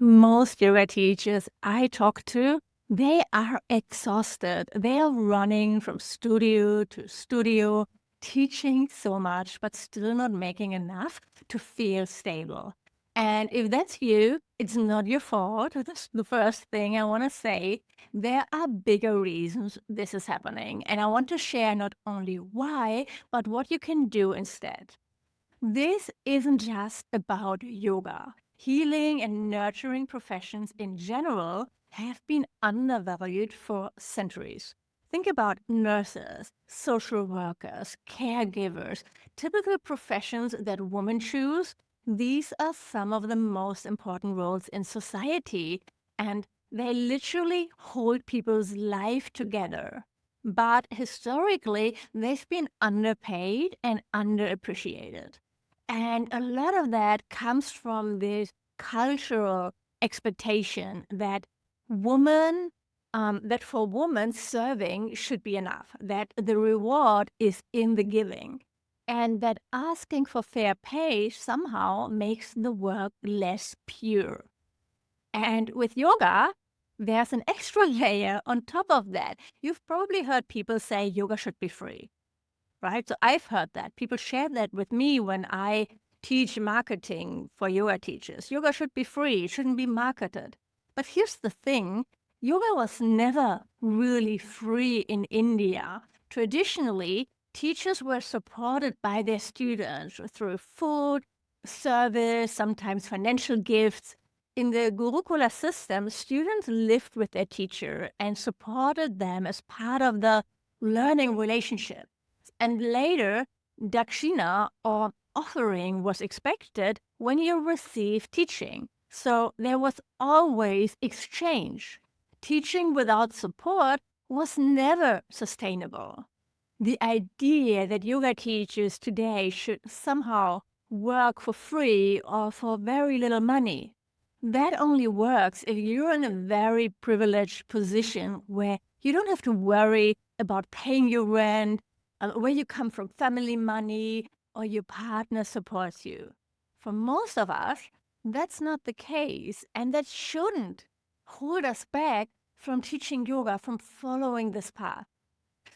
most yoga teachers I talk to, they are exhausted. They are running from studio to studio, teaching so much, but still not making enough to feel stable. And if that's you, it's not your fault. That's the first thing I want to say. There are bigger reasons this is happening. And I want to share not only why, but what you can do instead. This isn't just about yoga. Healing and nurturing professions in general have been undervalued for centuries. Think about nurses, social workers, caregivers, typical professions that women choose. These are some of the most important roles in society, and they literally hold people's life together. But historically, they've been underpaid and underappreciated. And a lot of that comes from this cultural expectation that that for women serving should be enough, that the reward is in the giving, and that asking for fair pay somehow makes the work less pure. And with yoga, there's an extra layer on top of that. You've probably heard people say yoga should be free, right? So I've heard that. People share that with me when I teach marketing for yoga teachers. Yoga should be free, it shouldn't be marketed. But here's the thing, yoga was never really free in India. Traditionally, teachers were supported by their students through food, service, sometimes financial gifts. In the Gurukula system, students lived with their teacher and supported them as part of the learning relationship. And later, dakshina or offering was expected when you received teaching. So there was always exchange. Teaching without support was never sustainable. The idea that yoga teachers today should somehow work for free or for very little money, that only works if you're in a very privileged position where you don't have to worry about paying your rent, where you come from family money, or your partner supports you. For most of us, that's not the case, and that shouldn't hold us back from teaching yoga, from following this path.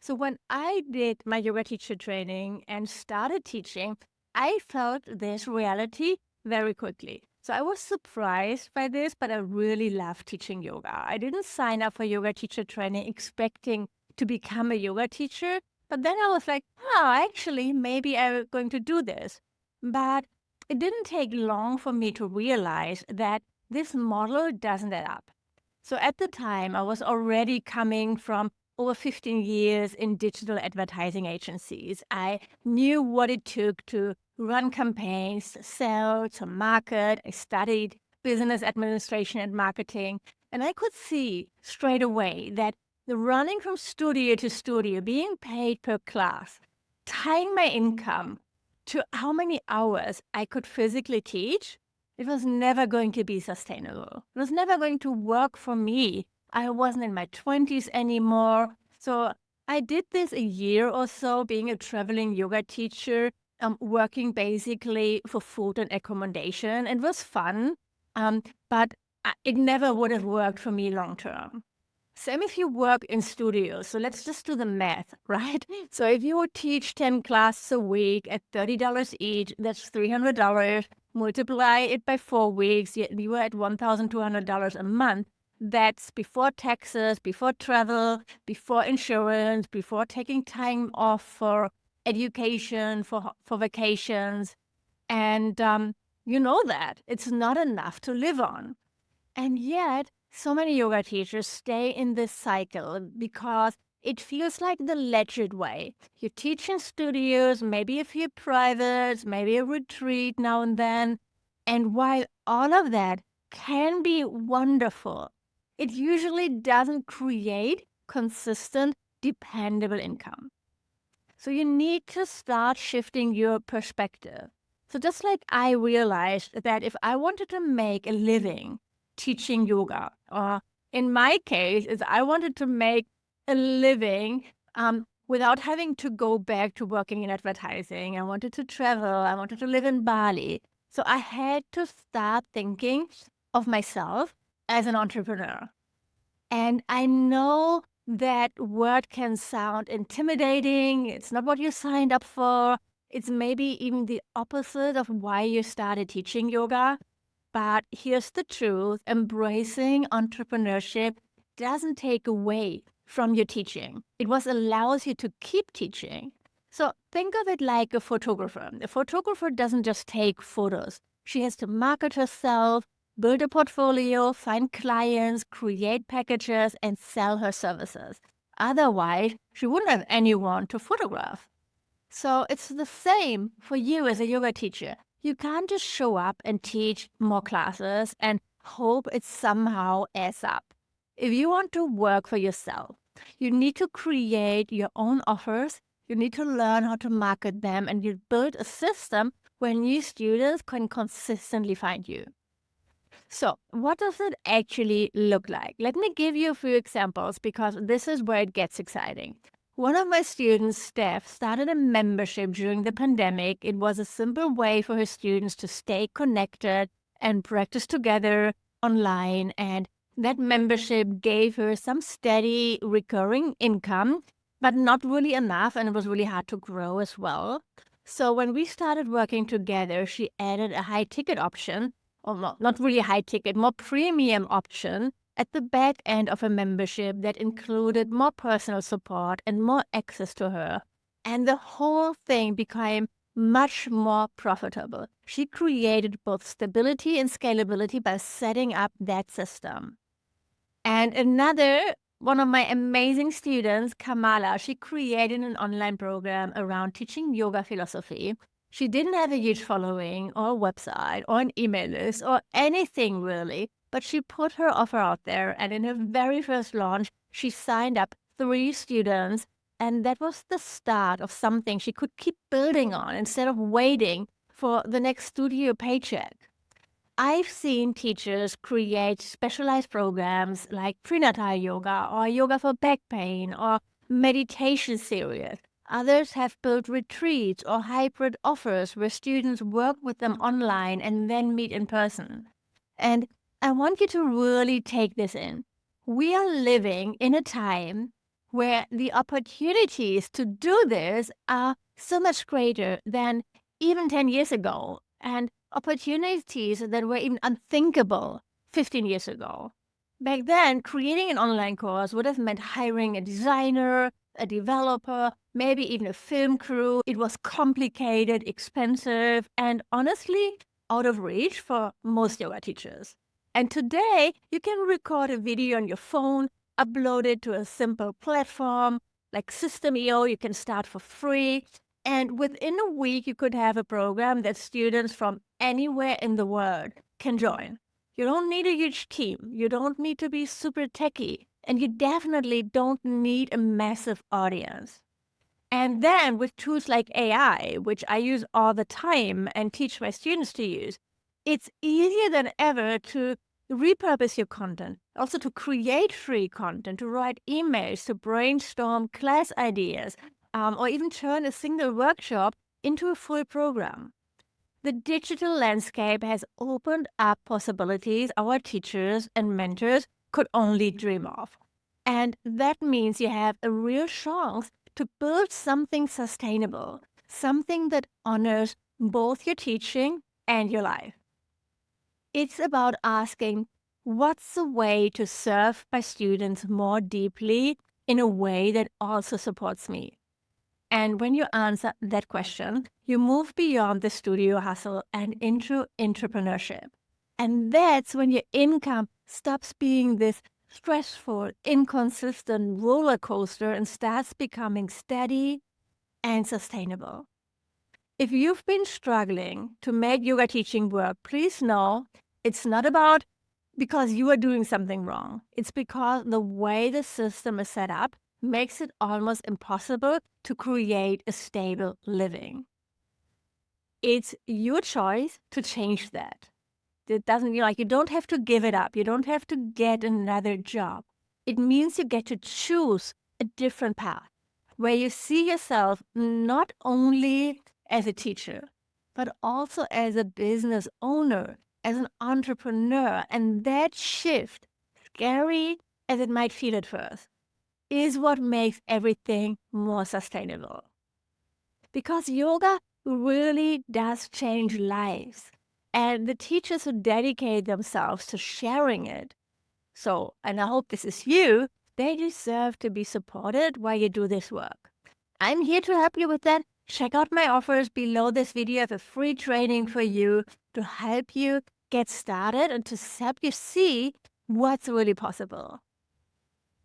So when I did my yoga teacher training and started teaching, I felt this reality very quickly. So I was surprised by this, but I really love teaching yoga. I didn't sign up for yoga teacher training expecting to become a yoga teacher, but then I was like, oh, actually, maybe I'm going to do this. But it didn't take long for me to realize that this model doesn't add up. So at the time, I was already coming from over 15 years in digital advertising agencies. I knew what it took to run campaigns, to sell, to market. I studied business administration and marketing, and I could see straight away that the running from studio to studio, being paid per class, tying my income to how many hours I could physically teach, it was never going to be sustainable. It was never going to work for me. I wasn't in my 20s anymore. So I did this a year or so, being a traveling yoga teacher, working basically for food and accommodation. It was fun, but it never would have worked for me long term. Same if you work in studios. So let's just do the math, right? So if you would teach 10 classes a week at $30 each, that's $300. Multiply it by 4 weeks, you are at $1,200 a month. That's before taxes, before travel, before insurance, before taking time off for education, for vacations. And you know that. It's not enough to live on. And yet, so many yoga teachers stay in this cycle because it feels like the legit way. You teach in studios, maybe a few privates, maybe a retreat now and then. And while all of that can be wonderful, it usually doesn't create consistent, dependable income. So you need to start shifting your perspective. So just like I realized that if I wanted to make a living teaching yoga, or in my case, is I wanted to make a living without having to go back to working in advertising. I wanted to travel. I wanted to live in Bali. So I had to start thinking, of myself as an entrepreneur. And I know that word can sound intimidating. It's not what you signed up for. It's maybe even the opposite of why you started teaching yoga. But here's the truth: embracing entrepreneurship doesn't take away from your teaching, it was allows you to keep teaching. So think of it like a photographer. A photographer doesn't just take photos, she has to market herself, build a portfolio, find clients, create packages, and sell her services. Otherwise, she wouldn't have anyone to photograph. So it's the same for you as a yoga teacher. You can't just show up and teach more classes and hope it somehow adds up. If you want to work for yourself, you need to create your own offers. You need to learn how to market them, and you build a system where new students can consistently find you. So, what does it actually look like? Let me give you a few examples because this is where it gets exciting. One of my students, Steph, started a membership during the pandemic. It was a simple way for her students to stay connected and practice together online. And that membership gave her some steady recurring income, but not really enough. And it was really hard to grow as well. So when we started working together, she added a high ticket option, or not really high ticket, more premium option at the back end of a membership that included more personal support and more access to her. And the whole thing became much more profitable. She created both stability and scalability by setting up that system. And another one of my amazing students, Kamala, she created an online program around teaching yoga philosophy. She didn't have a huge following or a website or an email list or anything really, but she put her offer out there. And in her very first launch, she signed up 3 students. And that was the start of something she could keep building on instead of waiting for the next studio paycheck. I've seen teachers create specialized programs like prenatal yoga or yoga for back pain or meditation series. Others have built retreats or hybrid offers where students work with them online and then meet in person. And I want you to really take this in. We are living in a time where the opportunities to do this are so much greater than even 10 years ago, and opportunities that were even unthinkable 15 years ago. Back then, creating an online course would have meant hiring a designer, a developer, maybe even a film crew. It was complicated, expensive, and honestly, out of reach for most yoga teachers. And today, you can record a video on your phone, upload it to a simple platform like System.io. You can start for free. And within a week, you could have a program that students from anywhere in the world can join. You don't need a huge team. You don't need to be super techy. And you definitely don't need a massive audience. And then with tools like AI, which I use all the time and teach my students to use, it's easier than ever to repurpose your content, also to create free content, to write emails, to brainstorm class ideas, or even turn a single workshop into a full program. The digital landscape has opened up possibilities our teachers and mentors could only dream of. And that means you have a real chance to build something sustainable, something that honors both your teaching and your life. It's about asking, what's the way to serve my students more deeply in a way that also supports me? And when you answer that question, you move beyond the studio hustle and into entrepreneurship. And that's when your income stops being this stressful, inconsistent roller coaster and starts becoming steady and sustainable. If you've been struggling to make yoga teaching work, please know it's not about because you are doing something wrong. It's because the way the system is set up makes it almost impossible to create a stable living. It's your choice to change that. It doesn't, you don't have to give it up. You don't have to get another job. It means you get to choose a different path where you see yourself not only as a teacher, but also as a business owner as an entrepreneur. And that shift, scary as it might feel at first, is what makes everything more sustainable. Because yoga really does change lives. And the teachers who dedicate themselves to sharing it, and I hope this is you, they deserve to be supported while you do this work. I'm here to help you with that. Check out my offers below this video. I have a free training for you to help you get started and to help you see what's really possible.